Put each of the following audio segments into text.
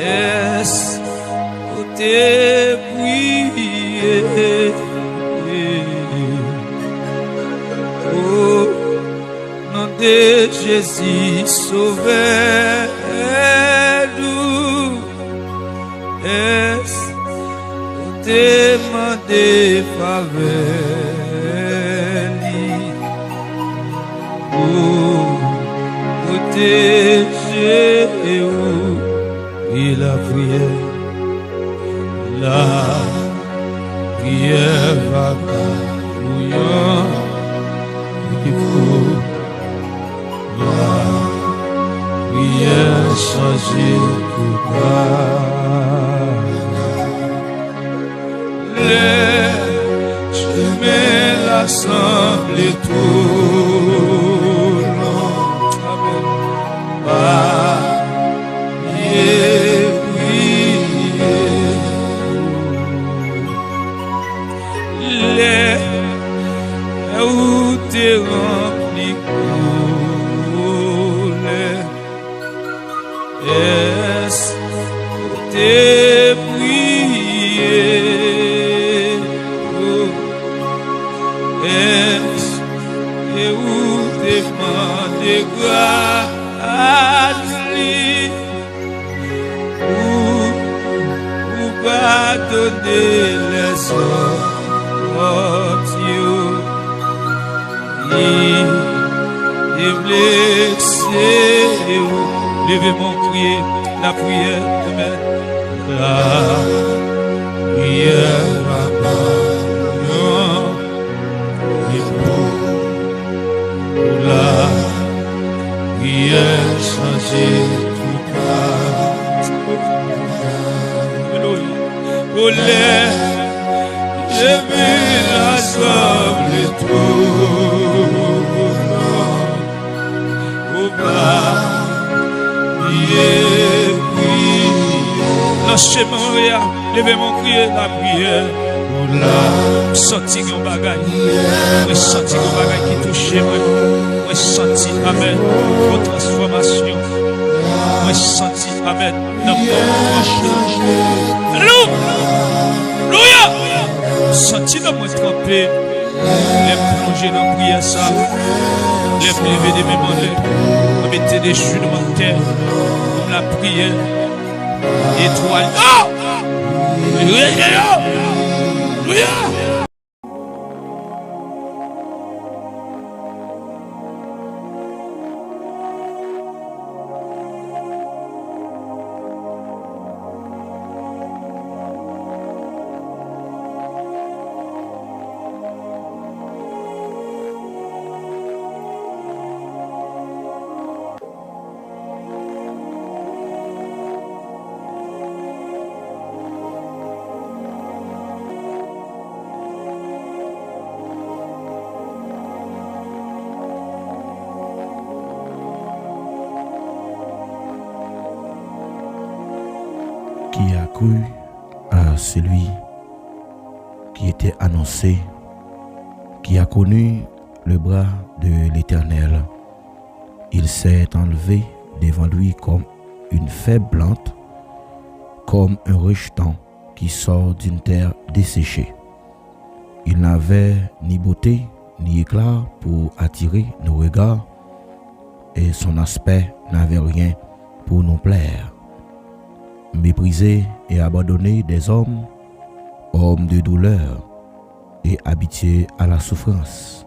Est-ce que t'es prié? Oh, nom de Jésus, sauvez-nous. Est-ce que t'es demandé faveur? Oh, protégez-vous. Et la prière va bouillant. Il faut la prière changer tout bas. Les chemins l'assemblent tout long. Amen. Rempli coulé. Est-ce que t'es prié? Est-ce que vous demandez grâce ou pardonner les autres? Levez mon prier, la prière, amen. La prière va bouillant, et pour la prière changer tout cas. Oh, les chemins l'assemblent tout. Lâchez mon rire, levez mon crier la prière. Senti un bagage, senti un bagage qui touche moi, senti, amen, votre transformation, moi senti, amen, alléluia, senti dans moi trempé, les plonger dans la prière ça, les lever des mémoires, mettez des genoux dans la terre, comme la prière. Étoile. Oh! Alléluia! Qui a cru à celui qui était annoncé, qui a connu le bras de l'Éternel. Il s'est enlevé devant lui comme une fève plante, comme un rejeton qui sort d'une terre desséchée. Il n'avait ni beauté ni éclat pour attirer nos regards, et son aspect n'avait rien pour nous plaire. Méprisé et abandonné des hommes, homme de douleur et habitué à la souffrance.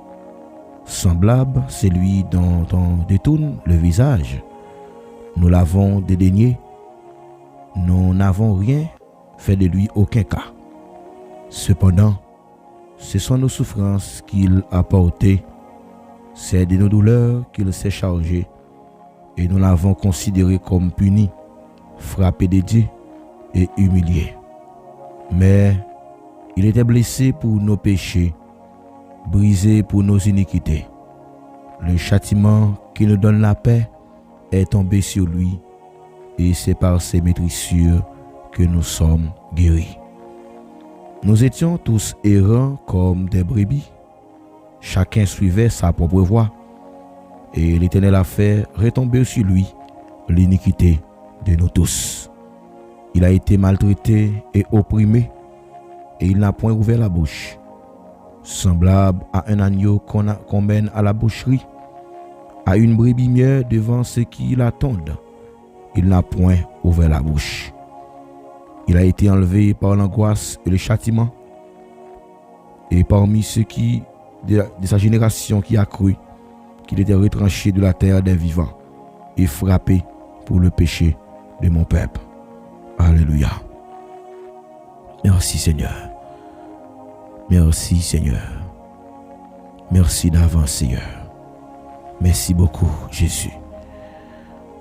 Semblable celui dont on détourne le visage, nous l'avons dédaigné, nous n'avons rien fait de lui aucun cas. Cependant, ce sont nos souffrances qu'il a portées, c'est de nos douleurs qu'il s'est chargé, et nous l'avons considéré comme puni, frappé de Dieu et humilié. Mais il était blessé pour nos péchés, brisé pour nos iniquités. Le châtiment qui nous donne la paix est tombé sur lui, et c'est par ses maîtrissures que nous sommes guéris. Nous étions tous errants comme des brebis. Chacun suivait sa propre voie, et l'Éternel a fait retomber sur lui l'iniquité de nous tous. Il a été maltraité et opprimé, et il n'a point ouvert la bouche. Semblable à un agneau qu'on mène à la boucherie, à une brebis muette devant ceux qui l'attendent, il n'a point ouvert la bouche. Il a été enlevé par l'angoisse et le châtiment, et parmi ceux de sa génération qui a cru qu'il était retranché de la terre des vivants et frappé pour le péché de mon peuple. Alléluia. Merci Seigneur. Merci Seigneur. Merci d'avance Seigneur. Merci beaucoup Jésus.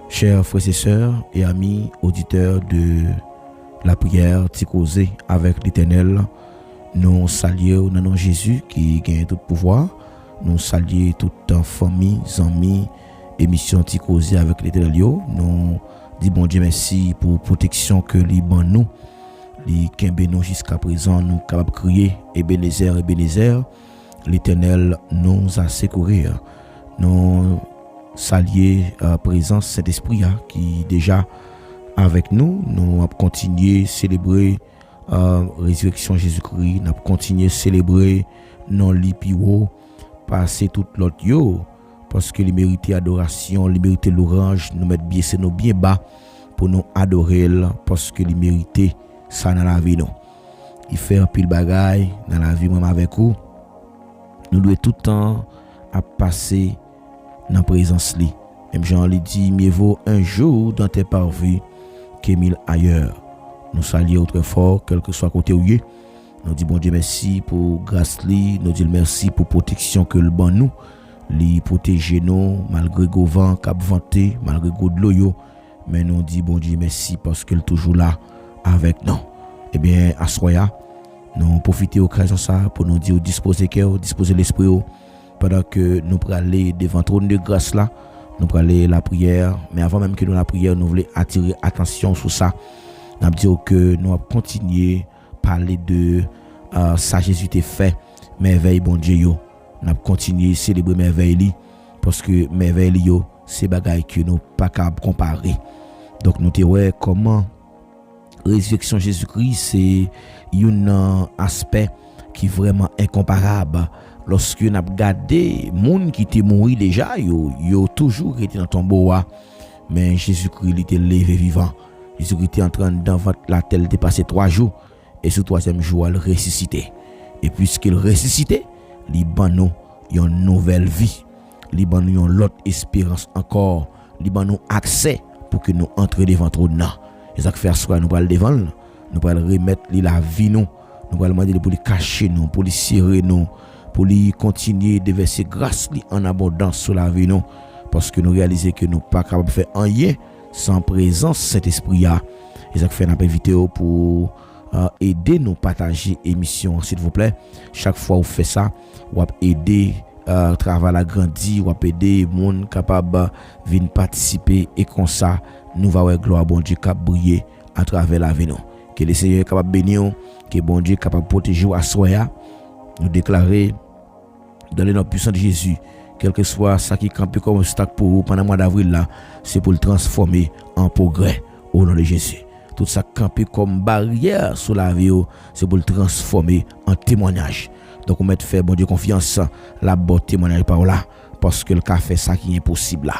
Chers frères et sœurs et amis auditeurs de la prière Tikosé avec l'Éternel, nous saluons dans nom Jésus qui gagne tout pouvoir. Nous saluons toute famille, amis, émission Tikosé avec l'Éternel. Nous disons bon Dieu merci pour la protection que l'Iban nous. Les nous jusqu'à présent, nous capables de crier Ebenezer, Ebenezer. L'Éternel nous a secourus. Nous saluons la présence Saint-Esprit qui est déjà avec nous. Nous avons continué à célébrer la résurrection de Jésus-Christ. Nous avons continué à célébrer non l'Ipio, passer toute l'autre yo, parce que il mérite adoration, il mérite l'orange, nous mettre bien c'est nous bien bas pour nous adorer parce que il mérite ça dans la vie nous. Il fait un pile bagaille dans la vie même avec vous. Nous devons tout le temps à passer dans la présence li. Même Jean lui dit mieux vaut un jour dans tes parvis que 1000 ailleurs. Nous saluons autrefois quel que soit côté où nous disons bon Dieu merci pour grâce li, nous disons merci pour protection que le bon nous li protéger nous malgré le vent cap venté, malgré de l'eau, mais nous disons bon Dieu merci parce qu'il est toujours là avec nous. Eh bien à soya nous profiter de l'occasion ça pour nous dire disposer cœur, disposer l'esprit pendant que nous pour aller devant trône de grâce là, nous pour aller la prière, mais avant même que nous la prière, nous voulons attirer attention sur ça. Nous dire que nous allons continuer parler de ça Jésus t'a fait merveille bon Dieu yo. Nous allons continuer célébrer merveille parce que merveille yo c'est bagaille que nous pas capable comparer. Donc nous te ouais comment résurrection Jésus-Christ c'est un aspect qui est vraiment incomparable. Lorsque nous avons regardé monde qui était mort déjà yo toujours été dans tombeau mais Jésus-Christ il était levé vivant. Jésus-Christ était en train dans la terre il était passé 3 jours et sur 3e jour il ressuscité. Et puisqu'il ressuscité, il ban nous une nouvelle vie. Il ban nous l'autre espérance encore. Il ban nous accès pour que nous entrions devant trône là. Et ça fait soit nous allons devant, nous allons remettre la vie nous allons demander pour lui cacher nous, pour lui serrer nous, pour lui continuer de verser grâce en abondance sur la vie nous parce que nous réalisons que nous pas capable de faire rien sans présence Saint-Esprit. Et ça fait un appel vidéo pour aider nous partager émission s'il vous plaît. Chaque fois vous faites ça, vous aider travail à grandir, vous aider monde capable venir participer et comme ça nous va voir gloire bon Dieu cap briller à travers la vie nous. Que le Seigneur est capable de bénir, que bon Dieu est capable de protéger à soya. Nous déclarer dans le nom puissant de Jésus, quel que soit ça qui campe comme obstacle pour vous pendant le mois d'avril là, c'est pour le transformer en progrès au nom de Jésus. Tout ça camper comme barrière sur la vie, c'est pour le transformer en témoignage. Donc on met faire bon Dieu confiance, la bonne témoignage par là, parce que le cas fait ça qui est impossible là.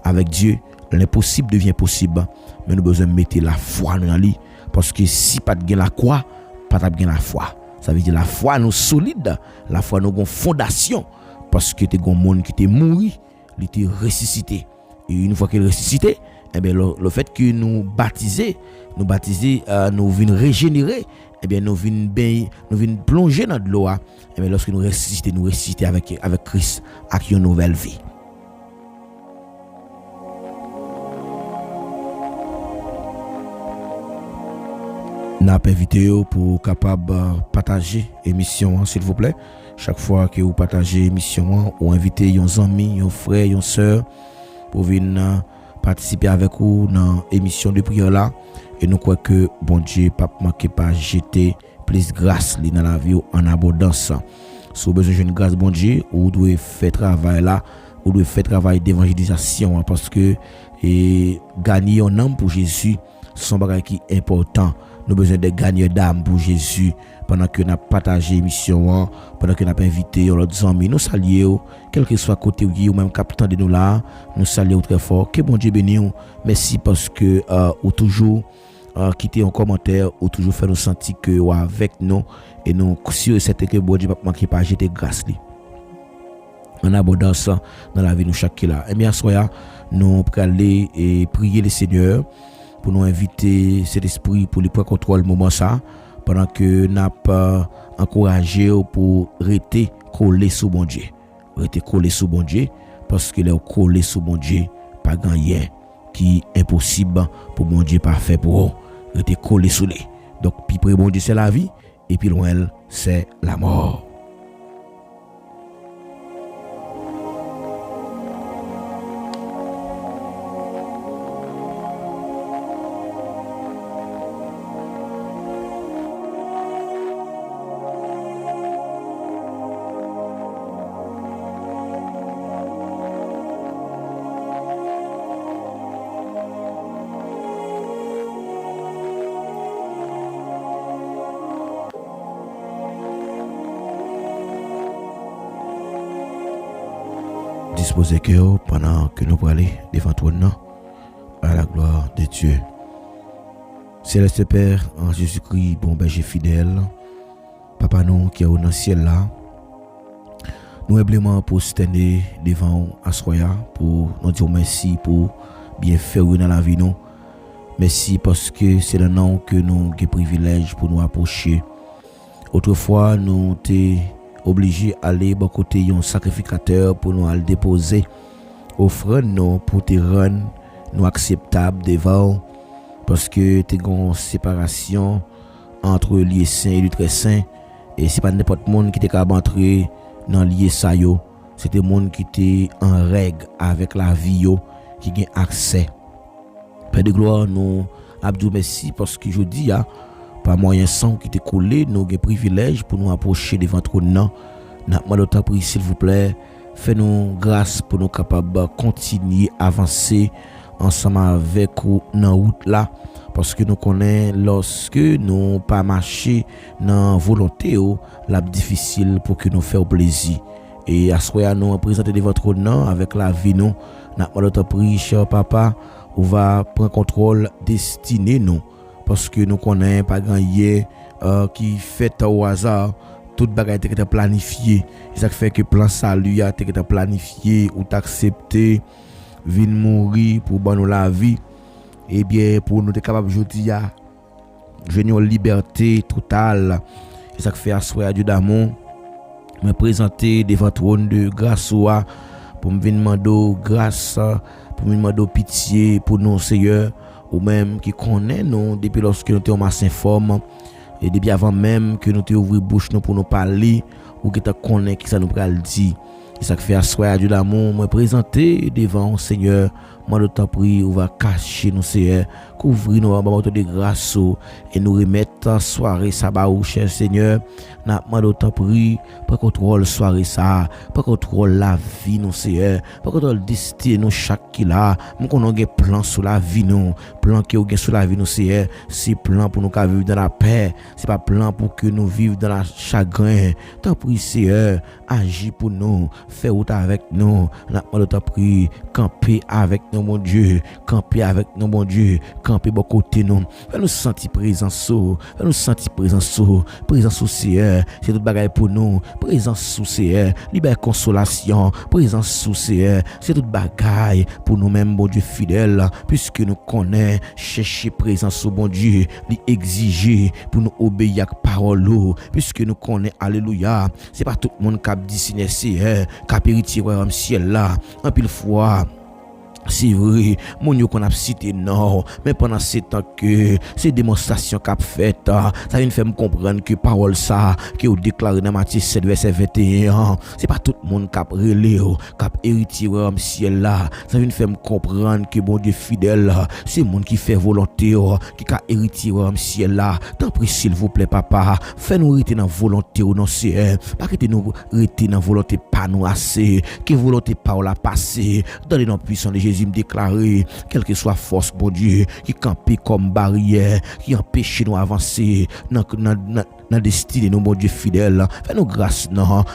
Avec Dieu, l'impossible devient possible, mais nous avons besoin de mettre la foi dans lui, parce que si pas de la croix, pas de la foi. Ça veut dire la foi nous solide, la foi nous une fondation, parce que tu es un monde qui était mort, il était ressuscité. Et une fois qu'il est ressuscité, eh bien le fait que nous baptiser, nous venons régénérer, eh bien nous venons plonger dans de l'eau. Eh bien lorsque nous ressuscitons avec Christ, avec une nouvelle vie. N'a pas invité pour capable partager émission s'il vous plaît. Chaque fois que vous partagez émission ou invitez un ami, un frère, une sœur pour venir participer avec vous dans l'émission de prière là et nous croyons que bon Dieu pas manquer pas jeter plus grâce dans la vie en abondance. Si vous avez besoin de grâce bon Dieu, vous devez faire travail là, vous devez faire travail d'évangélisation parce que gagner un âme pour Jésus son bagage qui est important. Nous avons besoin de gagner d'âme pour Jésus. Pendant que nous avons partagé l'émission, pendant que nous avons invité nos amis, nous saluons, quel que soit côté ou même capitaine de nous là, nous saluons très fort. Que bon Dieu bénisse. Merci parce que ou toujours quitter un commentaire, ou toujours faire nous sentir que ou avec nous et nous si c'est que bon Dieu pas manquer pas jeter grâce li. En abondance dans la vie nous chaque là. Et bien soya nous pour aller et prier le Seigneur pour nous inviter cet esprit pour lui prendre contrôle moment ça pendant que n'a pas encouragé pour rester collé sous bon Dieu. Rester collé sous bon Dieu parce que les collé sous bon Dieu pas gagner qui est impossible pour bon Dieu pas fait pour eux. Rester collé sous lui. Donc puis près bon Dieu c'est la vie et puis loin c'est la mort. Disposez cœur pendant que nous parlons devant toi à la gloire de Dieu. Céleste Père, en Jésus-Christ, bon berger fidèle, Papa nous qui est au ciel là, nous humblement prosterner devant Asroya pour nous dire merci pour bien faire dans la vie nous. Merci parce que c'est le nom que nous avons le privilège pour nous approcher. Autrefois, nous étions obligés d'aller à côté d'un sacrificateur pour nous aller déposer offrande nous pour te rendre nous acceptable devant parce que tu as une séparation entre lieu saint et le très saint et c'est pas n'importe monde qui était capable d'entrer dans lieu ça yo, c'était monde qui était en règle avec la vie yo qui a accès. Père de gloire, nous abdou merci parce que je dis par moyen sang qui était collé, nous avons le privilège pour nous approcher devant ton nom. Nous demandons prière s'il vous plaît, fais-nous grâce pour nous capables de continuer à avancer ensemble avec vous dans la route là. Parce que nous connaissons lorsque nous pas marcher dans la volonté, c'est difficile pour que nous fassions plaisir. Et à ce moment nous présenter devant votre nom avec la vie nous. Nous demandons prière, cher papa, on va prendre contrôle destiné nous. Parce que nous connaissons pas gagner qui fait au hasard toute bagaille était planifié ça fait que plan salut a été planifié ou t'accepter vinn mourir pour nous la vie et bien pour nous être capable aujourd'hui à une liberté totale et ça fait assoir Dieu d'amour me présenter devant trône de grâce pour me venir demander grâce pour me demander pitié pour nous Seigneur ou même qui connaît nous depuis lorsque nous étions en forme et depuis avant même que nous te ouvrir bouche nous pour nous parler ou que tu connais qui ça nous pral dire et ça fait asseoir Dieu d'amour me présenter devant Seigneur moi de temps prie on va cacher nous Seigneur couvrir nous en de grâce et nous remettre soirée sabbat au cher Seigneur n'a moi de temps prie pas contrôle soirée ça pas contrôle la vie nous Seigneur pas contrôle destin nous chaque qui là nous qu'on a un plan sur la vie nous plan qui est sur la vie nous Seigneur c'est plan pour nous vivre dans la paix c'est pas plan pour que nous vivions dans la chagrin tant prie Seigneur agis pour nous fais route avec nous n'a moi de temps prie camper avec nous mon Dieu camper avec nous mon Dieu camper bon côté nous fais nous sentir présence fais nous sentir présence Seigneur c'est toute bagaille pour nous présence Seigneur libère consolation présence Seigneur c'est toute bagaille pour nous même bon Dieu fidèle puisque nous connaît chercher présence au bon Dieu lui exiger pour nous obéir à parole puisque nous connaît alléluia c'est pas tout le monde qui dit Seigneur qui héritier royaume ciel là en pile fois. C'est vrai, mon yo qu'on a cité non, mais pendant ce temps que ces démonstrations qu'a fait, ça vient faire me comprendre que parole ça qui est déclaré dans Matthieu 7 verset 21, c'est pas tout le monde qui a relé, qui a hérité royaume ciel là, ça vient faire me comprendre que bon Dieu fidèle, c'est monde qui fait volonté qui a hérité royaume ciel là. Tant pis s'il vous plaît papa, fais-nous rester dans volonté ou non c'est pas que nous rester dans volonté pas nous assez, que volonté pas la passer, dans les noms puissants de Jésus Jésus me déclarer, quelle que soit force, bon Dieu, qui campait comme barrière, qui empêche nous avancer dans destinée nous, bon Dieu fidèle. Fais-nous grâce, non,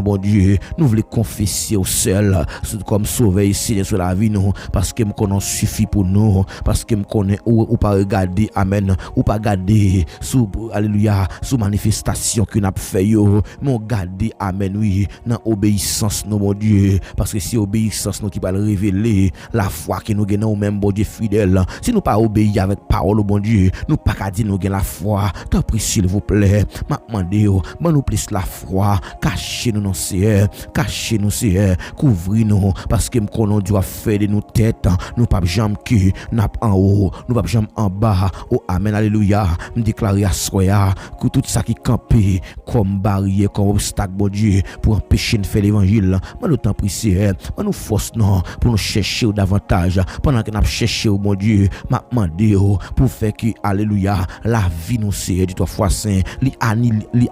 bon Dieu. Nous voulons confesser au seul, comme sauveur ici sur la vie, nous, parce que nous connaissons suffit pour nous, parce que nous connaissons ou pas regarder, amen, ou pas garder sous, alléluia, sous manifestation que nous avons fait, yo, mais garder, amen, oui, dans obéissance, nous, bon Dieu, parce que c'est obéissance, nous qui va révéler la foi que nous gagnons, même, bon Dieu fidèle. Si nous pas obéir avec parole, bon Dieu, nous pas qu'à dire nous gagnons la foi. T'en prie, s'il vous plaît, m'a demandé, bon nous place la foi, cachez-nous dans Seigneur, cachez-nous Seigneur, couvrez-nous, parce que nous connaissons Dieu a fait de nos têtes, nous pas jamais que nous en haut, nous pas jamais en bas. Oh amen, alléluia. Me déclarer à soya que tout ça qui campé comme barrière, comme obstacle, bon Dieu, pour empêcher de faire l'évangile, moi nous t'en prie Seigneur, moi nous force non pour nous chercher davantage, pendant que nous cherchons bon Dieu, m'a demandé pour faire que alléluia, la vie nous Seigneur du 3 fois saint, li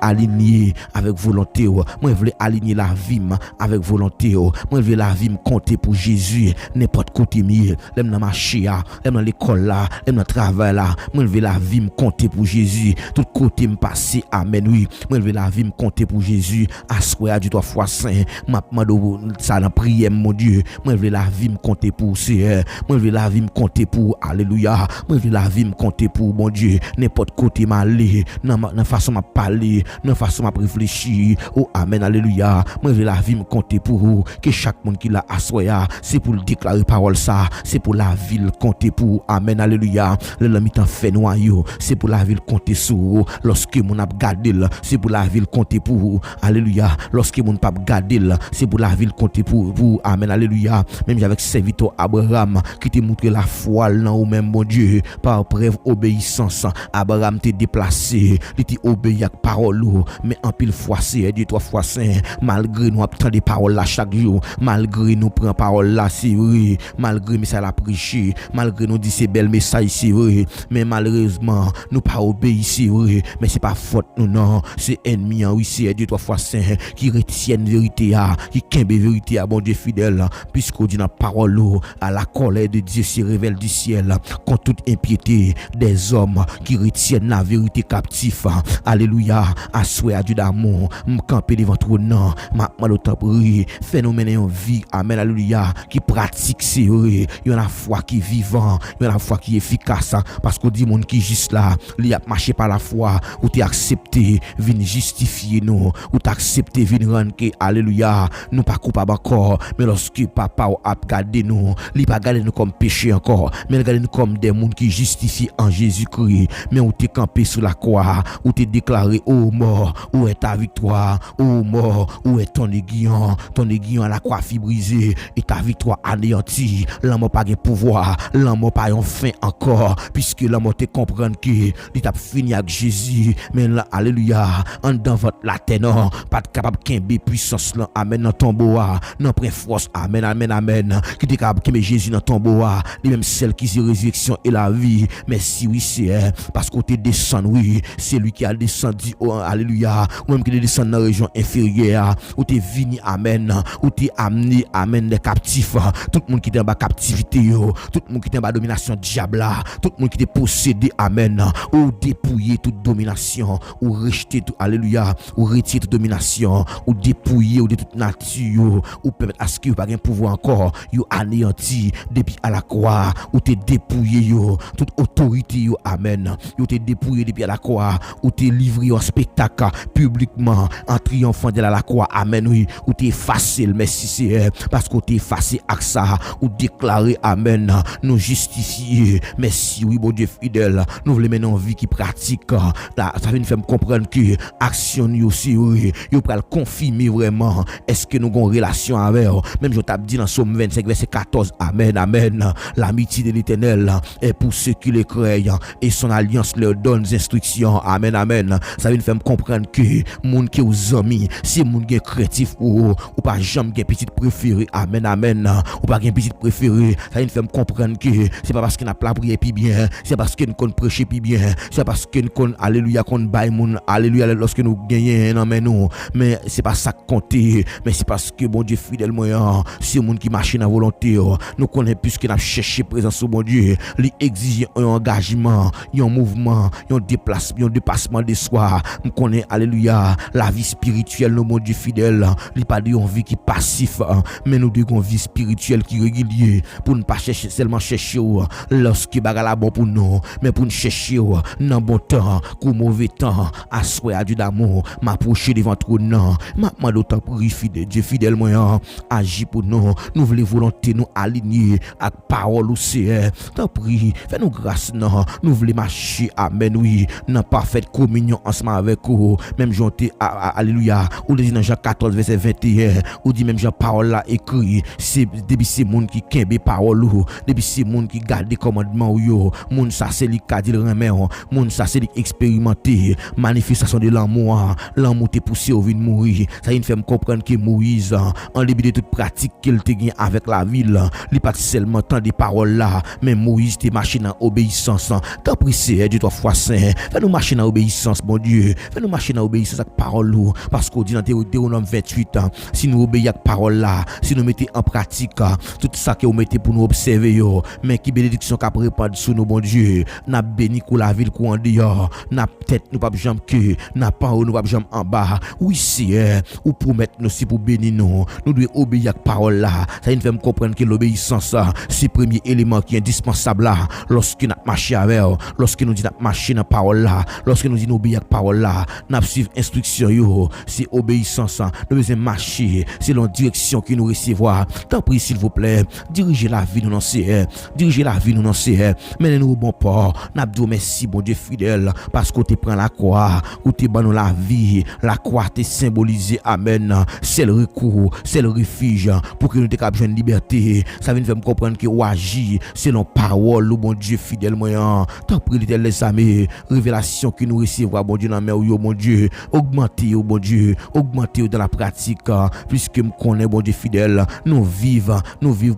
aligner avec volonté. Moi je veux aligner la vie avec volonté. Moi je veux la vie me compter pour Jésus n'importe côté mieux, l'aime dans marché là, l'aime dans l'école là, l'aime dans travail là. Moi je veux la vie me compter pour Jésus tout côté me passer, amen, oui. Moi je veux la vie me compter pour Jésus à soir du 3 fois saint, m'a demandé ça dans prière mon Dieu. Moi je veux la vie me compter pour Seigneur, moi je veux la vie me compter pour alléluia, moi je veux la vie me compter pour mon Dieu n'importe côté m'aller, dans façon m'a parler, dans façon m'a réfléchir. Oh amen, alléluia. Moi je veux la vie me compter pour que chaque monde qui l'a assoya, c'est pour le déclarer parole ça, c'est pour la ville compter pour amen, alléluia. Le mi t'en fait noyau, c'est pour la ville compter sur lorsque mon a gardé, c'est pour la ville compter pour alléluia. Lorsque mon pas gardé, c'est pour la ville compter pour amen, alléluia. Même avec serviteur Abraham qui te montré la foi là ou même mon Dieu par preuve obéissance, Abraham te déplacé, il te obéi avec parole, mais en pile fois c'est Dieu 3 fois saint, malgré nous attend des paroles là chaque jour, malgré nous prend parole là c'est vrai, malgré mais ça la prêcher, malgré nous dit c'est bel message c'est vrai, mais malheureusement nous pas obéi c'est vrai, mais c'est pas faute nous non, c'est ennemi oui c'est Dieu 3 fois saint qui retiennent vérité qui kembe vérité bon Dieu fidèle, puisqu'on dit dans parole à la colère de Dieu se révèle du ciel contre toute impiété des hommes qui retiennent la vérité captif. Alléluia. Assoyez à Dieu d'amour, m'camper devant toi non, m'a l'autre prier, fais-nous mener une vie, amen, alléluia, qui pratique c'est vrai, il y a la foi qui est vivant, il y a la foi qui est efficace, parce qu'on dit monde qui juste là, il a marché par la foi, ou t'es accepté, vient justifier nous, ou t'es accepté, vient rendre que, alléluia, nous pas coupables encore, mais lorsque papa a gardé nous, il pas gardé nous comme péché encore, mais il gardé nous comme des mondes qui justifient en Jésus-Christ, mais où t'es campé sur la croix, où t'es déclaré, oh mort, où est ta victoire, oh mort, où est ton aiguillon à la croix brisée, et ta victoire anéantie, l'amour pas de pouvoir, l'amour pas en fin encore, puisque l'amour te comprendre que, il t'a fini avec Jésus, mais là, alléluia, en dans votre latin, pas de capable de puissance là, amen, dans ton bois, non, prend force, amen, amen, amen, qui t'es capable de Jésus dans ton bois, les mêmes celles qui c'est résurrection et la vie, mais si oui, c'est, parce qu'on te descend, oui, c'est lui qui a descendu, oh, alléluia, ou même qui est descendu dans la région inférieure, où t'es venu, amen, où t'es amené, amen, des captifs, tout le monde qui est en bas captivité, tout le monde qui est en bas domination diable, tout le monde qui est possédé, amen, ou dépouiller toute domination, ou rejeter tout, alléluia, ou retirer toute domination, ou dépouiller, ou de toute nature, ou permettre à ce que vous n'ayez pas de pouvoir encore, vous anéanti depuis à la croix, ou t'es dépouillé, toute autorité, amen, vous t'es dépouillé depuis à la croix, ou t'es livré en spectacle publiquement, en triomphant de la croix, amen, oui, ou t'es effacé, merci c'est parce que t'es effacé avec ça, ou déclaré, amen, nous justifier, merci, oui, bon Dieu fidèle, nous voulons mener une vie qui pratique, là, ça vient nous faire comprendre que action nous aussi, oui, vous pouvez le confirmer vraiment, est-ce que nous avons une relation avec, même je t'ai dit dans Somme 25, verset 14, amen, amen, l'amitié de l'Éternel est pour ceux qui le croient, et son alliance leur donne des instructions, amen, amen, ça vient nous faire comprendre que, moun qui aux amis, si moun qui est créatif ou pas jamais qui petite préféré, amen, amen, ou pas qui petite préféré, ça vient nous faire comprendre que, c'est pas parce qu'on a pas prié puis bien, c'est parce que nous qu'on prêcher puis bien, c'est parce que nous qu'on, alléluia, qu'on baille moun, alléluia, lorsque nous gagnons, non mais non, mais c'est pas ça qui compte, mais c'est parce que bon Dieu fidèle moyen, c'est moun qui marche dans volonté volonté. Nous connaissons plus que nous cherché présence au bon Dieu. Il exige un engagement, un mouvement, un dépassement de soi. Nous connaissons, alléluia, la vie spirituelle, le mon Dieu fidèle. Il pas de une vie qui est passif, mais nous devons une vie spirituelle qui est régulière pour ne pas chercher seulement chercher lorsque bagala bon pour nous, mais pour nous chercher dans bon temps, ou mauvais temps, à souhait à Dieu d'amour, m'approcher devant trop non, m'a demandé autant pour fidèle, Dieu fidèle moyen, agis pour nous, nous voulons volonté nous aligner avec parole ou c'est, t'en prie, fais-nous grâce non, nous voulons marcher, amen oui, n'a pas fait communion ensemble avec vous, même Jean alléluia, ou dit dans Jean 14 verset 21, ou dit même Jean parole là écrit, c'est depuis ces monde qui kembe parole ou, depuis ces monde qui garde les commandements ou yo, monde ça c'est li ka di le remet, monde ça c'est li expérimenter, manifestation de l'amour t'est poussé au vin mourir, ça il fait me comprendre que Moïse en début de toute pratique qu'il te gagne avec la ville, il pas seulement tant des paroles là, mais Moïse t'est marché dans obéissance. T'as pris c'est Dieu 3 fois saint, fais-nous marcher dans obéissance mon Dieu, fais-nous marcher dans obéissance avec parole là, parce qu'on dit dans Deutéronome 28, si nous obéissons avec parole là, si nous mettons en pratique tout ça que vous mettez pour nous observer mais qui bénédiction qu'a répandre sur nous bon Dieu, n'a béni pour la ville qu'on dehors, n'a tête nous pas jambe que, n'a pas nous pas jambe en bas. Oui c'est ou promettre nous si pour bénir nous devons obéir avec parole là. Ça nous fait me comprendre que l'obéissance c'est le premier élément qui est indispensable là lorsque nous marcher avec, lorsque nous dit marcher dans parole là, lorsque nous dit obéir avec parole là, n'a suivre instruction yo, c'est obéissance, nous devons marcher selon direction que nous recevoir. Tant pis s'il vous plaît, dirigez la vie nous dans c'est, dirigez la vie nous dans c'est, menez-nous au bon port. N'a dit merci bon Dieu fidèle parce que tu prends la croix, ou tu ban nous la vie, la croix te symbolisé, amen, c'est le recours, c'est le refuge pour que nous te capable une liberté. Ça vient faire me comprendre que ou agit selon parole le bon Dieu fidèle moyen. Tant pis les amis, révélation que nous recevons bon Dieu dans mer yo bon Dieu, augmenter au bon Dieu, augmenter dans la pratique puisque me connaît bon Dieu fidèle, nous vivons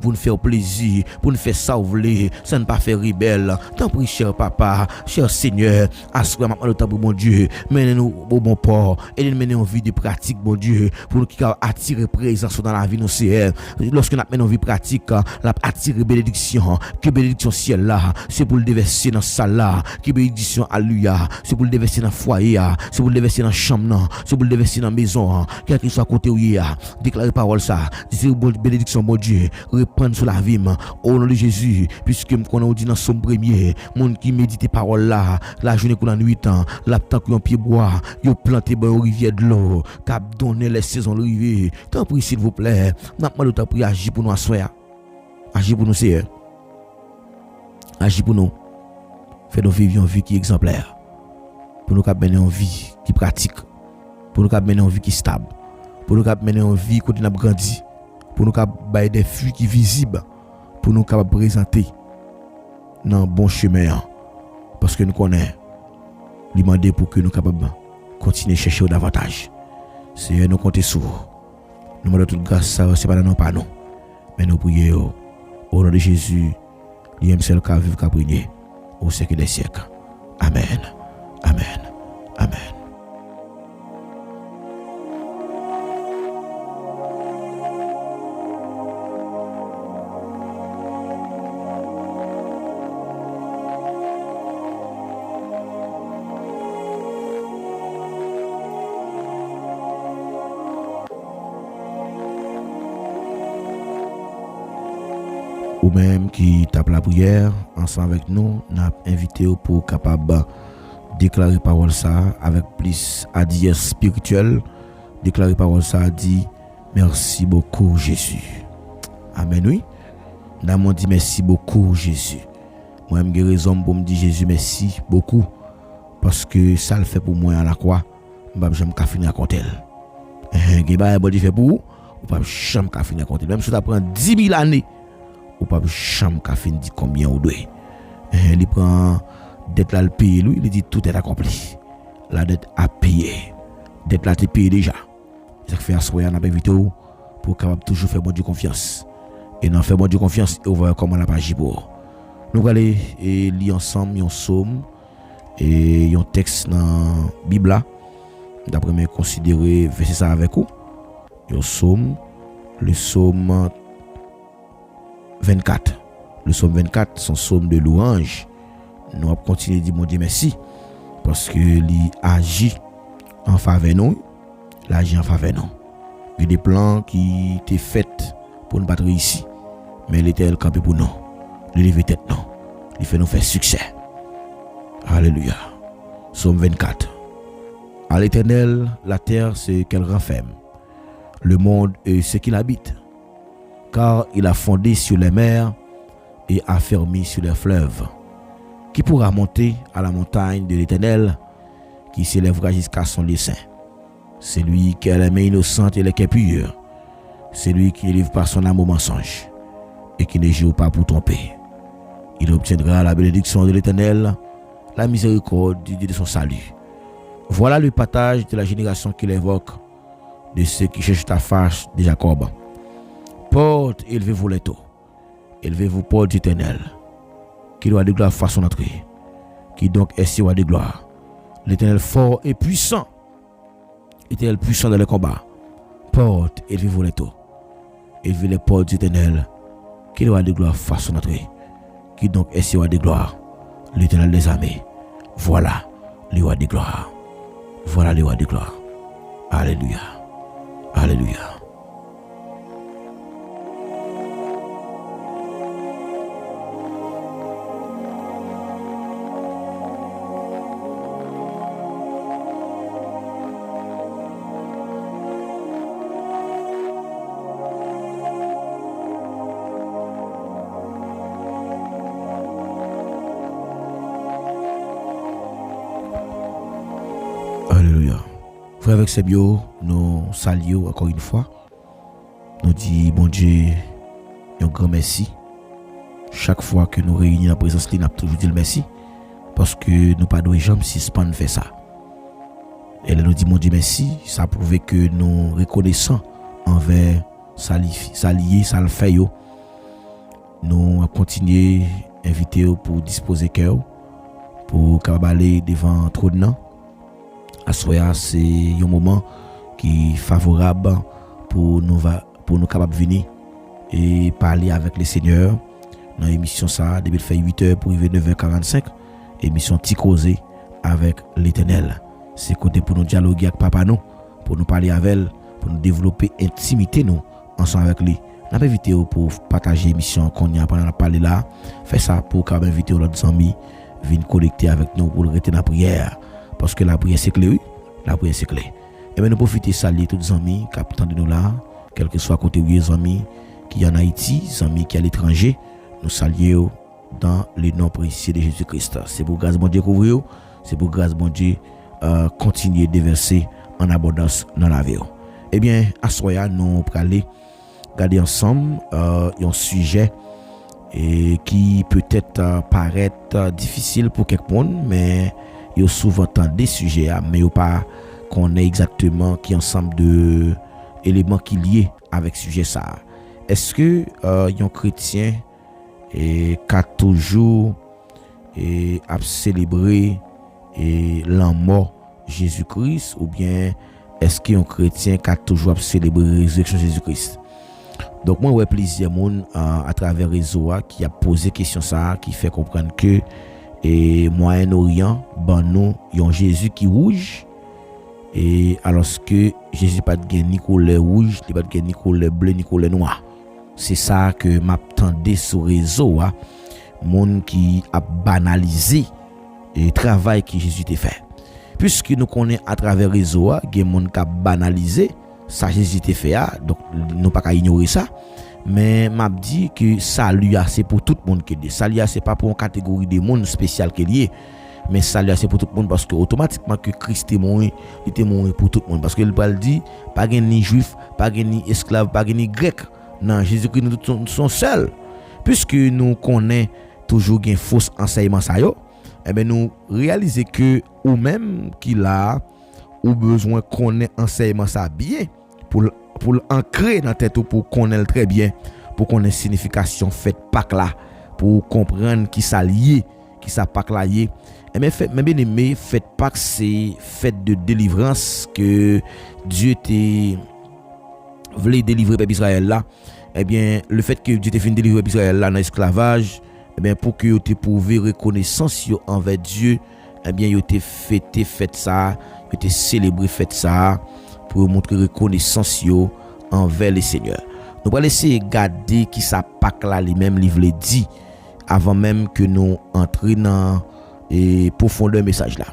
pour nous faire plaisir, pour nous faire sauver, ça ne pas faire rebelle. Tant pis cher papa, cher Seigneur, assois maintenant le temps pour mon Dieu, menez-nous au bon port et nous mener en vie de pratique bon Dieu pour nous qui attirer présence dans la vie nous c'est lorsque nous menons en vie pratique la attirer bénédiction, que bénédiction ciel là, c'est pour le déverser dans salle là, que bénédiction alléluia, c'est pour le déverser dans foyer, c'est pour le déverser dans chambre, c'est pour le déverser dans maison, quel que soit côté où il y a, déclarer parole ça, c'est bénédiction mon Dieu, reprendre sur la vie au nom de Jésus, puisque me connaît dit dans son premier, monde qui médite parole là, la journée qu'on a 8 ans, la temps qu'on pied bois, yo planté dans rivière de l'eau, cap donner les saisons de rivière. Tant pis s'il vous plaît, n'a pas le temps pour agir pour nous assoir. Agir pour nous c'est agir pour nous. Faire nous vivre une vie qui est exemplaire. Pour nous cap mener une vie qui pratique. Pour nous cap mener une vie qui stable. Pour nous cap mener une vie qui n'a grandi. Pour nous cap bailler des fruits qui visibles. Pour nous cap présenter dans bon chemin. Parce que nous connaissons demander pour que nous capables continuer à chercher davantage. C'est nous compter sur. Nous demandons toute grâce, ça c'est pas dans nos panneaux. Mais nous prions au nom de Jésus, il aime seul qu'à vivre qu'à prier au siècle des siècles. Amen. Amen. Amen. Ou même qui tape la prière ensemble avec nous, n'a invité pour capable déclarer parole ça avec plus adieu spirituel, déclarer parole ça dit merci beaucoup Jésus. Amen oui. N'a dit merci beaucoup Jésus. Moi même j'ai raison pour me dire Jésus merci beaucoup parce que ça le fait pour moi à la croix, m'pa jamais ka finir compte elle. Gè ba bon fait pour ou pas jamais ka finir compte même si ça prend 10 000 années ou pas chambre qu'a fin dit combien ou doit il prend dette là le payer lui il dit tout est accompli, la dette a payé, dette là t'es payé déjà, ça fait assoyer on a invité pour capable toujours faire bon Dieu confiance et non faire bon Dieu confiance et on va comment la page pour nous aller et lire ensemble un psaume et un texte dans Bible là d'après me considérer verser ça avec vous un psaume, le psaume 24. Le psaume 24, son psaume de louange. Nous allons continuer à dire mon Dieu merci parce que il agit en faveur nous, il agit en faveur nous. Il y a des plans qui étaient faits pour nous battre ici, mais l'Éternel campé pour nous. Il lever tête nous, il fait nous faire succès. Alléluia. Psaume 24. À l'Éternel, la terre c'est qu'elle renferme, le monde et ce qu'il habite, car il a fondé sur les mers et affermi sur les fleuves. Qui pourra monter à la montagne de l'Éternel, qui s'élèvera jusqu'à son dessein? C'est lui qui a les mains innocentes et les cœurs purs. C'est lui qui ne livre pas son âme au mensonge et qui ne joue pas pour tromper. Il obtiendra la bénédiction de l'Éternel, la miséricorde du Dieu de son salut. Voilà le partage de la génération qu'il évoque, de ceux qui cherchent ta face de Jacob. Porte, élevez-vous les taux. Élevez-vous, porte éternelle. Qui doit de gloire fasse son entrée. Qui donc est si roi de gloire. L'Éternel fort et puissant. L'Éternel puissant dans le combat. Porte, élevez-vous les taux. Élevez les portes éternelles. Qui doit de gloire fasse son entrée. Qui donc est si roi de gloire. L'Éternel des armées. Voilà le roi de gloire. Voilà le roi de gloire. Alléluia. Alléluia. Alléluia. Frère avec ses bio, nous saluons encore une fois. Nous disons, bon Dieu, un grand merci. Chaque fois que nous réunissons en présence, nous avons toujours dit le merci. Parce que nous pas de jambes si ce pas nous fait ça. Et là, nous disons, mon Dieu, merci. Ça prouve que nous reconnaissons envers ça lié, ça le fait. Nous continuer à inviter pour disposer cœur, pour aller devant trop de noms. Assoya, c'est un moment qui est favorable pour nous capables de venir et parler avec le Seigneur. Dans l'émission ça, depuis fait 8h pour arriver 9h45, émission Ticosé avec l'Éternel. C'est côté pour nous dialoguer avec papa nous, pour nous parler avec elle, pour nous développer intimité nous ensemble avec lui. On a invité pour partager l'émission qu'on y a pendant la parler là. Fait ça pour quand même inviter l'autre amis viennent connecter avec nous pour le rester dans la prière. Parce que la prière c'est clé, oui. La prière c'est clé. Et bien nous profiter de saluer tous les amis qui attendent de nous là, quel que soit côté les amis qui en Haïti, les amis qui à l'étranger, nous saluons dans le nom précieux de Jésus-Christ. C'est pour grâce bon Dieu couvrir, c'est pour grâce bon Dieu continuer de verser en abondance dans la vie. Eh bien, à soya nous pour aller regarder ensemble un sujet qui peut-être paraître difficile pour quelqu'un, mais il y a souvent tant des sujets, mais il n'y a pas qu'on ait exactement qui ensemble de éléments qui liés avec ce sujet ça. Est-ce que un chrétien qui a toujours a célébré la mort Jésus-Christ, ou bien est-ce qu'un chrétien qui a toujours célébré la résurrection de Jésus-Christ? Donc moi, j'ai plusieurs monde à travers les réseaux qui a posé question ça, qui fait comprendre que Moyen-Orient, ben nous, il y a un Jésus qui rouge, et alors que Jésus pas de ni couleur rouge, il pas de ni couleur bleu, ni couleur noir. C'est ça que m'attendais sur réseau, monde qui a banalisé le travail que Jésus a fait. Puisque nous connaissons à travers réseau, il y a des gens qui a banalisé ça Jésus a fait, donc nous pas qu'à ignorer ça. Mais m'a dit que salut c'est pour tout le monde qui est. Salut c'est pas pour une catégorie de monde spécial qui est lié, mais salut c'est pour tout le monde parce que automatiquement que Christ est mort, il était mort pour tout le monde parce que le Bible dit pas ni juif, pas ni esclave, pas ni grec. Non, Jésus-Christ nous sommes seuls. Puisque nous connaissons toujours un faux enseignement ça yo, et ben nous réaliser que ou même qu'il a ou besoin connaître enseignement ça bien pour l'ancrer dans tête pour connaître très bien, pour connaître signification faite Pâques là, pour comprendre qui ça lié, qui ça Pâques là lié. Et mais bien aimé, fête Pâques c'est fête de délivrance que Dieu voulait délivrer peuple Israël là, eh bien, le fait que Dieu t'ait fait délivrer Israël là dans l'esclavage, eh bien, pour que vous t'ait prouvé reconnaissance envers Dieu, eh bien, vous t'ait fêté ça, vous t'ait célébré ça, pour montrer reconnaissance envers le Seigneur. Nous allons essayer de regarder qui ça Pâques là, les mêmes livres les dit, avant même que nous entrions dans le profondeur message là.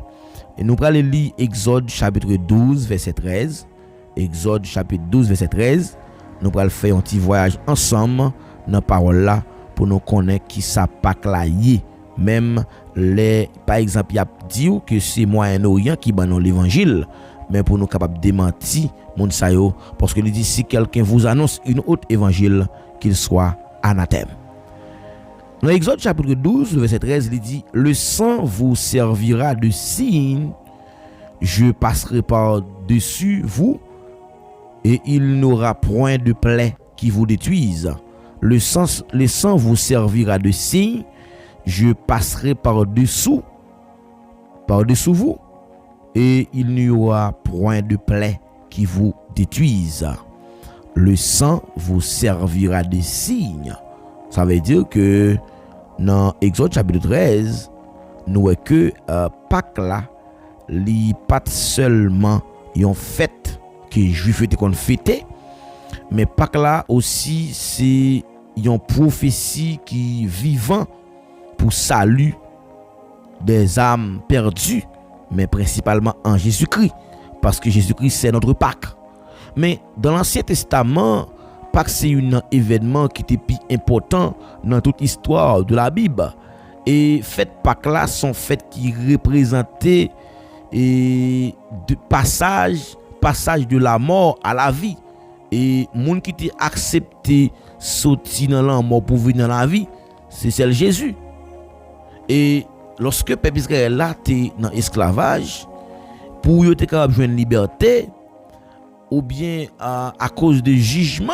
Et nous allons lire Exode chapitre 12, verset 13. Exode chapitre 12, verset 13. Nous allons faire un petit voyage ensemble dans la parole là pour nous connaître qui ça Pâques là y. Même les, par exemple, il y a dit que c'est Moyen-Orient qui ban l'évangile, mais pour nous capable de démentir mon sa yo, parce que il dit si quelqu'un vous annonce une autre évangile, qu'il soit anathème. Dans Exode chapitre 12, verset 13, il dit le sang vous servira de signe, je passerai par-dessus vous et il n'aura point de plaie qui vous détruise. Le sang vous servira de signe, je passerai par-dessous vous et il n'y aura point de plaie qui vous détruise. Le sang vous servira de signe. Ça veut dire que dans Exode chapitre 13, nous voyons que Pâques là, li pas seulement une fête que les Juifs étaient qu'on fêtait, mais Pâques là aussi c'est une prophétie qui vivant pour salut des âmes perdues, mais principalement en Jésus-Christ, parce que Jésus-Christ c'est notre Pâques. Mais dans l'Ancien Testament, Pâques c'est un événement qui était plus important dans toute l'histoire de la Bible. Et fête Pâques là sont fêtes qui représentaient de passage de la mort à la vie. Et monde qui était accepté sortir dans la mort pour venir dans la vie, c'est celle Jésus. Et lorsque le peuple Israël là était dans l'esclavage, pour être capable de jouer une liberté, ou bien à cause de jugement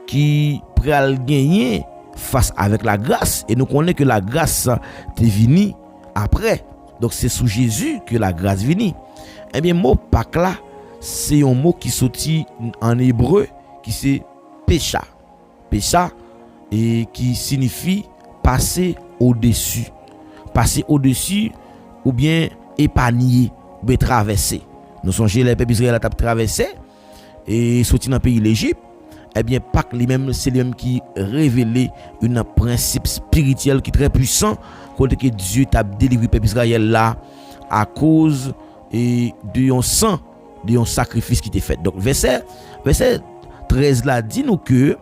qui pral gagner face avec la grâce, et nous connaissons que la grâce est venue après. Donc c'est sous Jésus que la grâce venue. Eh bien mot Pâques là, c'est un mot qui sorti en hébreu qui c'est pécha. Pécha et qui signifie passer au-dessus. Passer au-dessus ou bien épargner, ou bien traverser. Nous songez les peuples Israël a traversé et sorti dans le pays l'Égypte. Eh bien Pâques lui-même c'est lui-même qui révélait un principe spirituel qui est très puissant côté que Dieu t'a délivré le peuple Israël là à cause de un sang, de un sacrifice qui était fait. Donc verset 13 là dit nous que